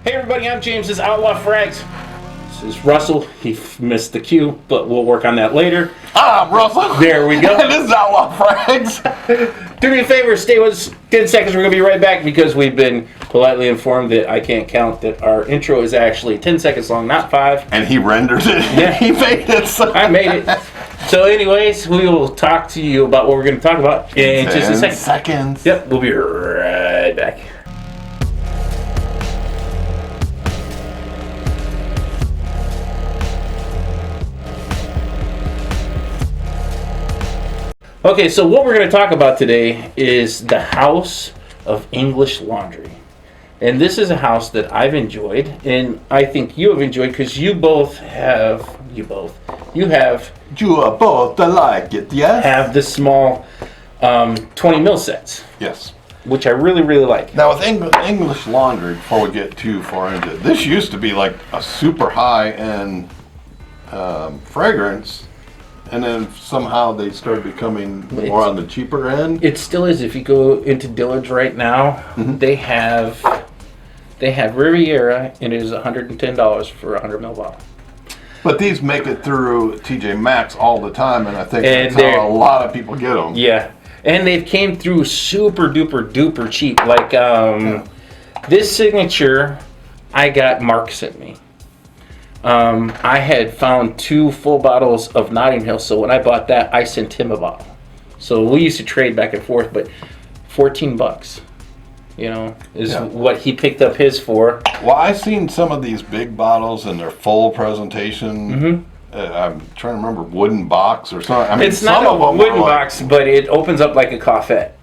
Hey everybody, I'm James. This is Outlaw Frags. This is Russell. He missed the cue, but we'll work on that later. I'm Russell. There we go. This is Outlaw Frags. Do me a favor, stay with us 10 seconds. We're going to be right back because we've been politely informed that I can't count that our intro is actually 10 seconds long, not 5. And he rendered it. Yeah. He made it. So. I made it. So anyways, we will talk to you about what we're going to talk about in just a 10 second. seconds. Yep, we'll be right back. Okay, so what we're going to talk about today is the House of English Laundry. And this is a house that I've enjoyed, and I think you have enjoyed because you have both like it, yes? have the small 20 mil sets, Yes. which I really, really like. Now with English Laundry, before we get too far into it, this used to be like a super high-end fragrance, and then somehow they started becoming more on the cheaper end. It still is. If you go into Dillard's right now, they have Riviera, and it is $110 for a 100 ml bottle. But these make it through TJ Maxx all the time, and I think And that's how a lot of people get them. Yeah, and they've came through super duper cheap. Like this signature, I got Mark sent me. I had found 2 full bottles of Notting Hill, so when I bought that, I sent him a bottle. So we used to trade back and forth, but $14, is what he picked up his for. Well, I've seen some of these big bottles in their full presentation. I'm trying to remember, wooden box or something. I mean, It's not a wooden box, but it opens up like a coffette.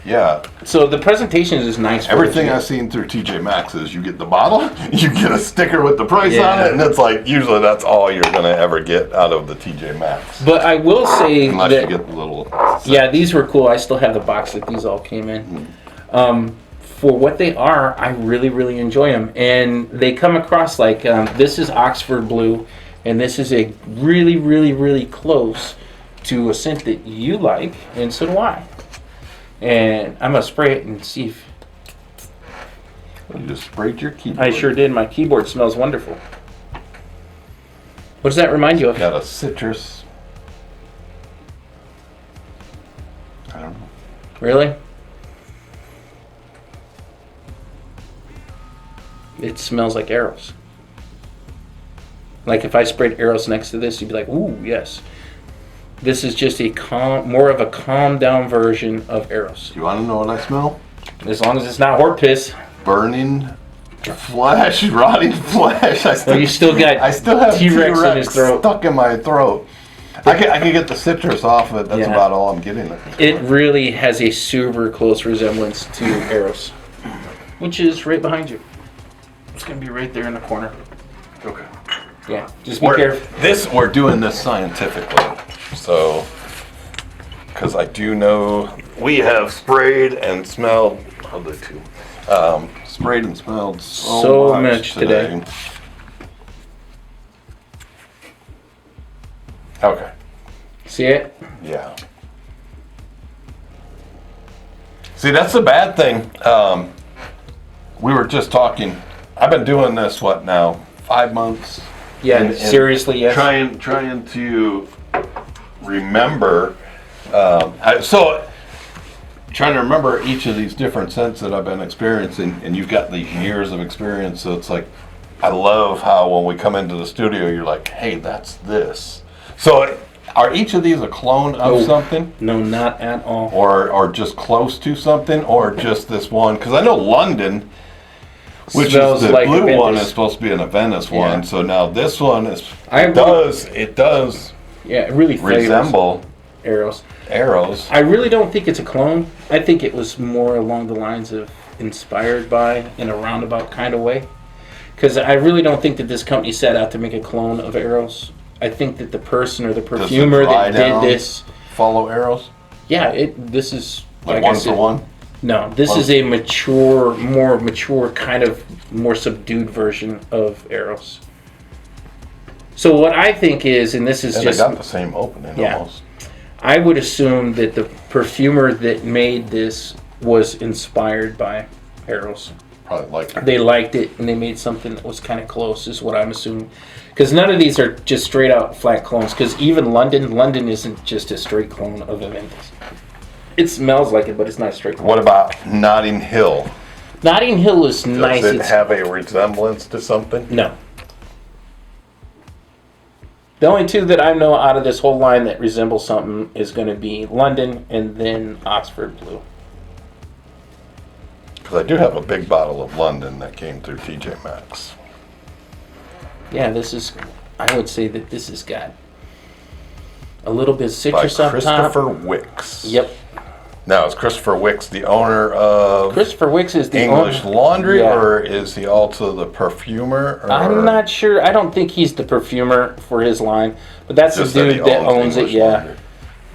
Yeah. So the presentation is nice. Everything I've seen through TJ Maxx is you get the bottle, you get a sticker with the price on it, and it's like, usually that's all you're going to ever get out of the TJ Maxx. But I will say Unless that, you get the little... yeah, these were cool. I still have the box that these all came in. For what they are, I really enjoy them. And they come across like, this is Oxford Blue, and this is a really close to a scent that you like, and so do I. And I'm going to spray it and see if... You just sprayed your keyboard. I sure did. My keyboard smells wonderful. What does that remind you of? Got a citrus. I don't know. Really? It smells like Eros. Like if I sprayed Eros next to this, you'd be like, ooh, yes. This is just more of a calm down version of Eros. Do you want to know what I smell? As long as it's not hort piss. Burning flesh, rotting flesh. You still got I still have T-Rex in his throat. Stuck in my throat. I can get the citrus off of it. That's about all I'm getting. It really has a super close resemblance to Eros, which is right behind you. It's going to be right there in the corner. Okay. Yeah, just be careful. We're doing this scientifically. So, because I do know we have sprayed and smelled, I'll do too. Sprayed and smelled so much today. Okay. See it? Yeah. See, that's the bad thing. We were just talking. I've been doing this, 5 months? Yeah, and seriously, yes. Trying to remember. Trying to remember each of these different scents that I've been experiencing, and you've got these years of experience. So it's like, I love how when we come into the studio, you're like, "Hey, that's this." So, are each of these a clone of something? No, not at all. Or just close to something, or just this one? Because I know London, which smells is the like blue one, is supposed to be an Aventus one. So now this one is. It does. Yeah, it really resemble Eros. I really don't think it's a clone. I think it was more along the lines of inspired by in a roundabout kind of way. Because I really don't think that this company set out to make a clone of Eros. I think that the person or the perfumer that did this follow Eros. Yeah, this is like one for one. No, this is a more mature, kind of more subdued version of Eros. So what I think is, and this is and just... they got the same opening almost. I would assume that the perfumer that made this was inspired by Eros. probably liked it. They liked it, and they made something that was kind of close, is what I'm assuming. Because none of these are just straight out flat clones. Because even London isn't just a straight clone of Aventus. It smells like it, but it's not a straight clone. What about Notting Hill? Notting Hill is nice. Does it have a resemblance to something? No. The only two that I know out of this whole line that resemble something is going to be London and then Oxford Blue. Because I do have a big bottle of London that came through TJ Maxx. Yeah, I would say that this has got a little bit of citrus By up Christopher top. Wicks. Yep. Now, is Christopher Wicks the owner of Christopher Wicks is the English owner. Laundry, Yeah. or is he also the perfumer? Or I'm not sure. I don't think he's the perfumer for his line, but that's the just that he dude that owns it. English Yeah, Laundry?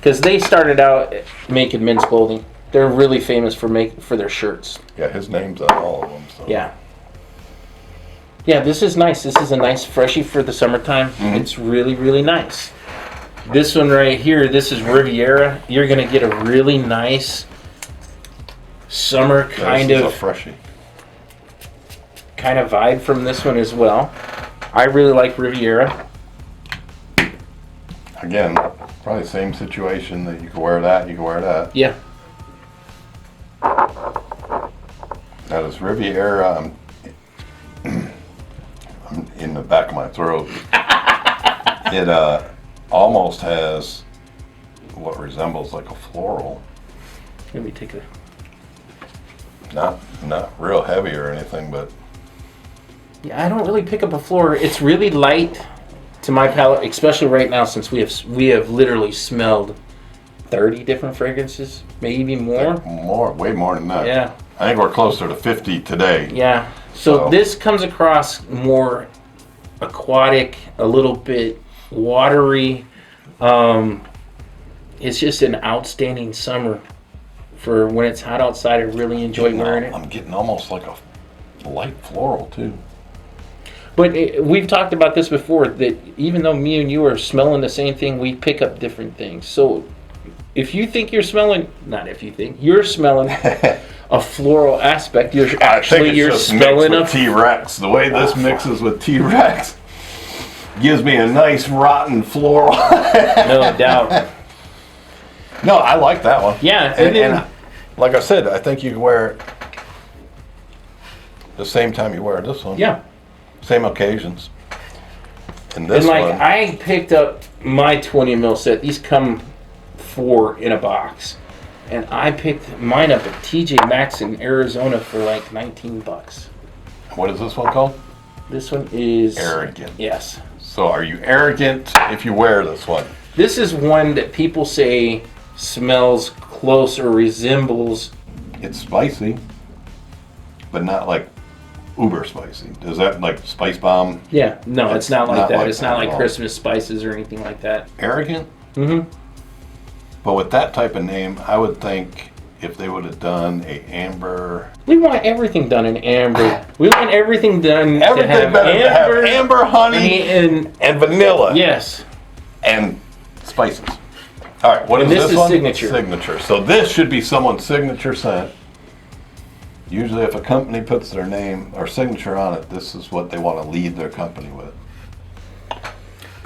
because they started out making men's clothing. They're really famous for their shirts. Yeah, his name's on all of them. So. Yeah. Yeah, this is nice. This is a nice freshie for the summertime. Mm-hmm. It's really, really nice. This one right here, this is Riviera. You're going to get a really nice summer kind this is of a freshie. vibe from this one as well. I really like Riviera. Again, probably same situation that you can wear that, you can wear that. Yeah. Now this Riviera, I'm in the back of my throat. It almost has what resembles like a floral. Let me take a... Not real heavy or anything, but Yeah, I don't really pick up a floor. It's really light to my palate, especially right now since we have literally smelled 30 different fragrances, maybe more. way more than that. Yeah. I think we're closer to 50 today. Yeah. So So- this comes across more aquatic, a little bit watery. It's just an outstanding summer for when it's hot outside. I really enjoy wearing it. I'm getting almost like a light floral too. But we've talked about this before, that even though me and you are smelling the same thing, we pick up different things. So if you think you're smelling, you're smelling a floral aspect, you're smelling with T-Rex. The way this mixes with T-Rex gives me a nice rotten floral. no doubt. No, I like that one. Yeah, and like I said, I think you can wear it the same time you wear this one. Yeah. Same occasions. And this And like one, I picked up my 20 mil set. These come 4 in a box. And I picked mine up at TJ Maxx in Arizona for like $19. what is this one called? This one is Arrogant. Yes. So are you arrogant if you wear this one? This is one that people say smells close or resembles. It's spicy, but not like uber spicy. Is that like Spice Bomb? Yeah, no, it's not like not that. like It's that not at like all. Christmas spices or anything like that. Arrogant? Mm-hmm. But with that type of name, I would think if they would have done a amber... We want everything done in amber. We want everything done Everything to have better to have amber, amber, honey, and vanilla. yes. And spices. All right, what is And this this is one? signature. Signature. So this should be someone's signature scent. Usually if a company puts their name or signature on it, this is what they want to lead their company with.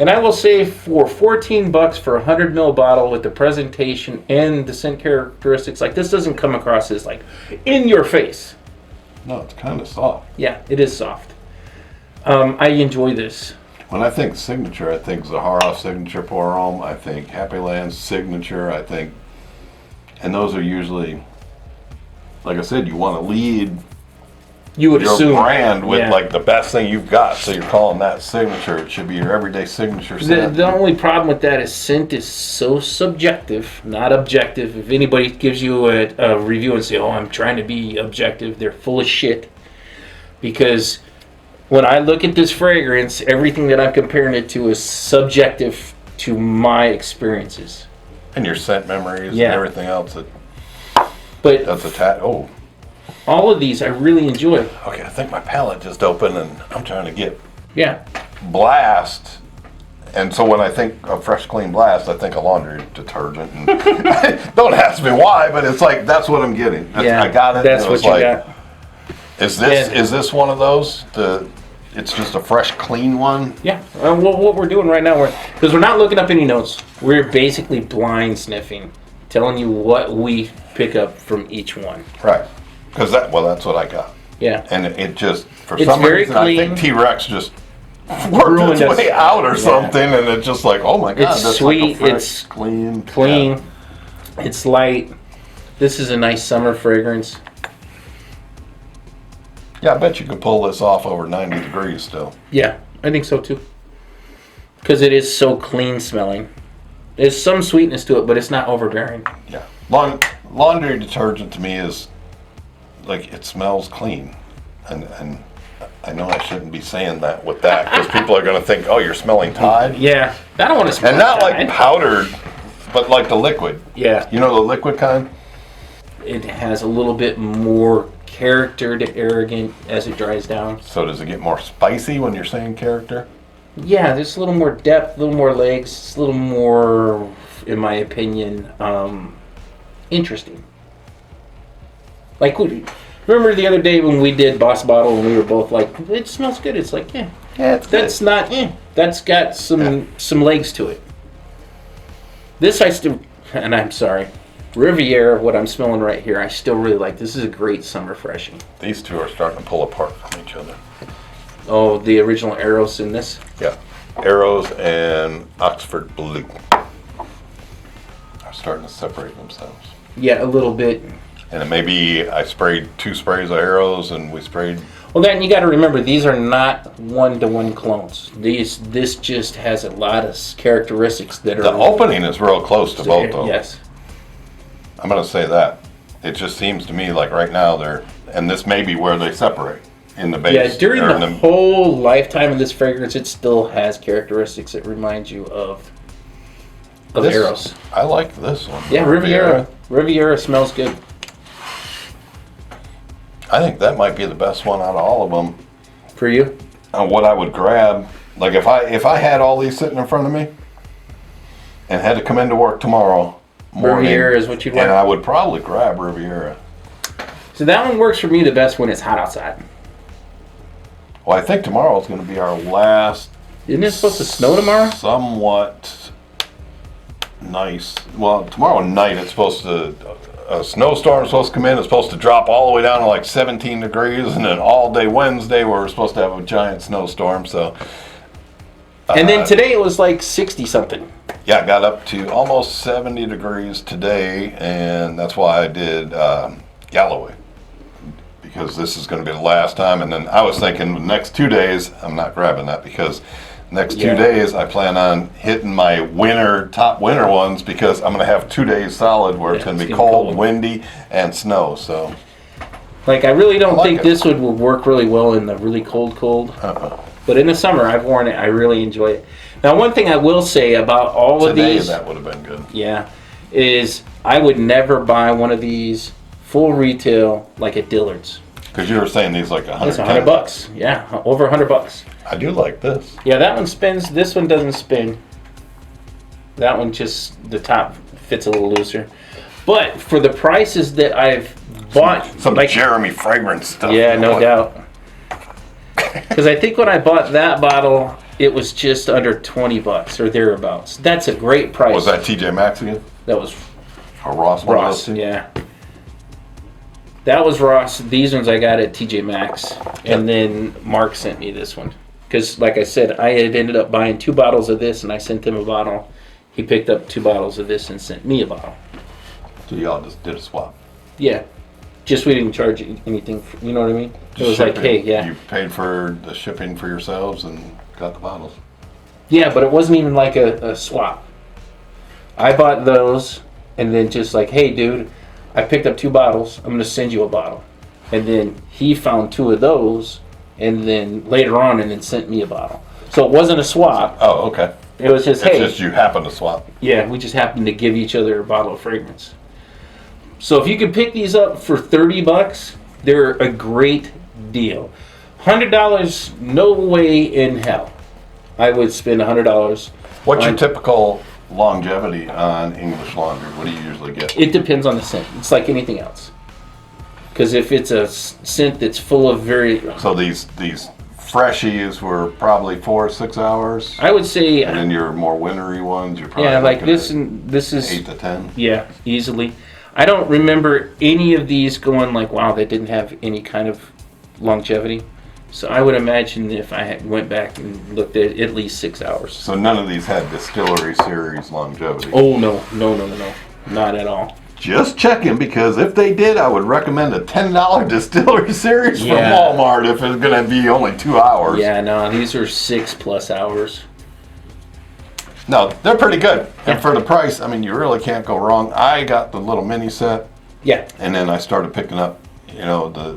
And I will say for $14 for a 100 ml bottle with the presentation and the scent characteristics, like this doesn't come across as like in your face. No, it's kind of soft. Yeah, it is soft. I enjoy this. When I think signature, I think Zahara signature pour homme. I think Happy Land's signature. I think, and those are usually, like I said, you want to lead You would your assume brand with yeah. like the best thing you've got. So you're calling that signature. It should be your everyday signature scent. The only problem with that is scent is so subjective, not objective. If anybody gives you a review and say, "Oh, I'm trying to be objective," they're full of shit. Because when I look at this fragrance, everything that I'm comparing it to is subjective to my experiences. And your scent memories Yeah. and everything else But that's attached. Oh, all of these I really enjoy. okay. I think my palate just opened and I'm trying to get Yeah. Blast. And so when I think of fresh, clean Blast, I think of laundry detergent. And don't ask me why, but it's like, that's what I'm getting. Yeah, I got it. that's and it was what you like, got. Is this one of those? It's just a fresh, clean one? Yeah. What we're doing right now, because we're not looking up any notes. We're basically blind sniffing, telling you what we pick up from each one. Right. Because that's what I got. Yeah. And it just, for It's some very reason, clean. I think T-Rex just worked its Ruined way us. out or Yeah. something, and it's just like, oh my God, It's that's sweet, like a fresh, it's clean. Clean. Yeah. It's light. This is a nice summer fragrance. Yeah, I bet you could pull this off over 90 degrees still. Yeah, I think so too. Because it is so clean smelling. There's some sweetness to it, but it's not overbearing. Yeah. Laundry detergent to me is like, it smells clean. And I know I shouldn't be saying that with that, because people are going to think, oh, you're smelling Tide. Yeah, I don't want to smell And not Tide. like powdered, but like the liquid. Yeah, You know the liquid kind? it has a little bit more character to arrogant as it dries down. So does it get more spicy when you're saying character? Yeah, there's a little more depth, a little more legs, it's a little more, in my opinion, interesting. Like, remember the other day when we did Boss Bottle and we were both like, it smells good. It's like, yeah, it's that's not, that's got some legs to it. This I still, and I'm sorry, Riviera, what I'm smelling right here, I still really like. This is a great summer freshie. These two are starting to pull apart from each other. Oh, the original Eros in this? Yeah. Arrows and Oxford Blue are starting to separate themselves. Yeah, a little bit. And it may be I sprayed 2 sprays of Arrows and we sprayed... Well, then you got to remember, these are not one-to-one clones. This just has a lot of characteristics that are... The opening is real close to both of them. Yes. I'm going to say that. It just seems to me like right now they're... And this may be where they separate in the base. Yeah, during or in the whole lifetime of this fragrance, it still has characteristics that remind you of Eros. I like this one. Yeah, Riviera. Riviera smells good. I think that might be the best one out of all of them. For you? What I would grab, like if I had all these sitting in front of me and had to come into work tomorrow morning, Riviera is what you'd and want? I would probably grab Riviera. So that one works for me the best when it's hot outside. Well, I think tomorrow is going to be our last. Isn't it supposed to snow tomorrow? Somewhat nice. Well, tomorrow night it's supposed to. A snowstorm is supposed to come in. It's supposed to drop all the way down to like 17 degrees, and then all day Wednesday we're supposed to have a giant snowstorm. So. And then today it was like 60 something. Yeah, it got up to almost 70 degrees today, and that's why I did Galloway. Because this is going to be the last time, and then I was thinking the next 2 days, I'm not grabbing that because next 2 days I plan on hitting my top winter ones because I'm going to have 2 days solid where it's going to be cold, windy, and snow. So, like, I really don't think it. this would work really well in the really cold. But in the summer, I've worn it. I really enjoy it. Now, one thing I will say about all of today these, that would have been good. Yeah, is I would never buy one of these full retail like at Dillard's. Because you were saying these like $110. It's $100. Yeah, over $100. I do like this. Yeah, that one spins. This one doesn't spin. That one just, the top fits a little looser. But for the prices that I've bought, Some like, Jeremy fragrance stuff. yeah, no doubt. Because I think when I bought that bottle, it was just under $20 or thereabouts. That's a great price. Was that TJ Maxx again? That was Or Ross? One of those two? yeah. That was Ross. These ones I got at TJ Maxx. And then Mark sent me this one. Because, like I said, I had ended up buying 2 bottles of this, and I sent him a bottle. He picked up 2 bottles of this and sent me a bottle. So y'all just did a swap. Yeah. Just we didn't charge anything. You know what I mean? It was Shipping. like, hey, yeah. You paid for the shipping for yourselves and got the bottles. Yeah, but it wasn't even like a swap. I bought those, and then just like, hey, dude, I picked up 2 bottles. I'm going to send you a bottle. And then he found 2 of those, and then later on, and then sent me a bottle. So it wasn't a swap. Oh, okay. It was just, It's hey. just you happen to swap. Yeah, we just happened to give each other a bottle of fragrance. So if you could pick these up for $30, they're a great deal. $100, no way in hell I would spend $100. What's your typical longevity on English laundry? What do you usually get? It depends on the scent. It's like anything else. Because if it's a scent that's full of So these freshies were probably 4 or 6 hours. I would say, And then your more wintry ones, you're probably like looking this, at and this is 8 to 10. Yeah, easily. I don't remember any of these going like, wow, they didn't have any kind of longevity. So I would imagine if I went back and looked at least 6 hours. So none of these had distillery series longevity. Oh no, not at all. Just checking, because if they did, I would recommend a $10 distillery series from Yeah. Walmart if it's going to be only 2 hours. Yeah, no, these are 6+ hours. No, they're pretty good. Yeah. And for the price, I mean, you really can't go wrong. I got the little mini set, Yeah, and then I started picking up, the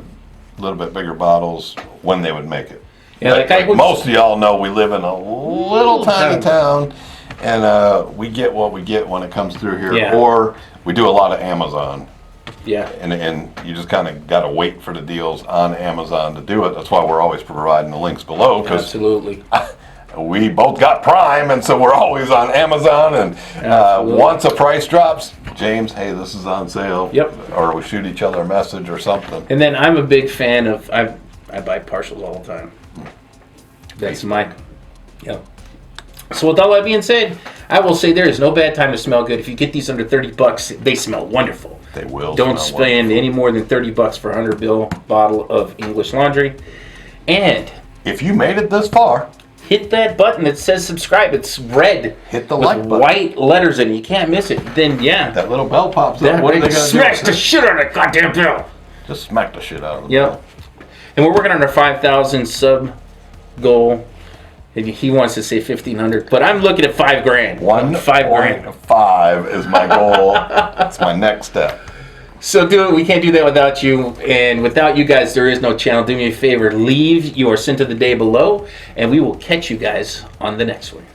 little bit bigger bottles when they would make it. yeah. Like Most of y'all know, we live in a little tiny town, and we get what we get when it comes through here. Yeah. Or we do a lot of Amazon, Yeah, and you just kind of got to wait for the deals on Amazon to do it. That's why we're always providing the links below, because absolutely. we both got Prime, and so we're always on Amazon. And Absolutely. once a price drops, James, hey, this is on sale. Yep. Or we shoot each other a message or something. And then I'm a big fan of I buy partials all the time. That's my. Yep. So with all that being said, I will say there is no bad time to smell good. If you get these under $30, they smell wonderful. They will. Don't smell spend wonderful. any more than $30 for a 100 ml bottle of English laundry. And If you made it this far, hit that button that says subscribe. It's red. hit the with like button. white letters in it. You can't miss it. Then yeah. That little bell pops up. That What are they going to smash the do? shit out of that goddamn bell. Just smack the shit out of them. Yep. And we're working on our 5,000 sub goal. He wants to say 1,500, but I'm looking at $5,000. $5,000. is my goal. That's my next step. So do it. We can't do that without you. And without you guys, there is no channel. Do me a favor. Leave your scent of the day below, and we will catch you guys on the next one.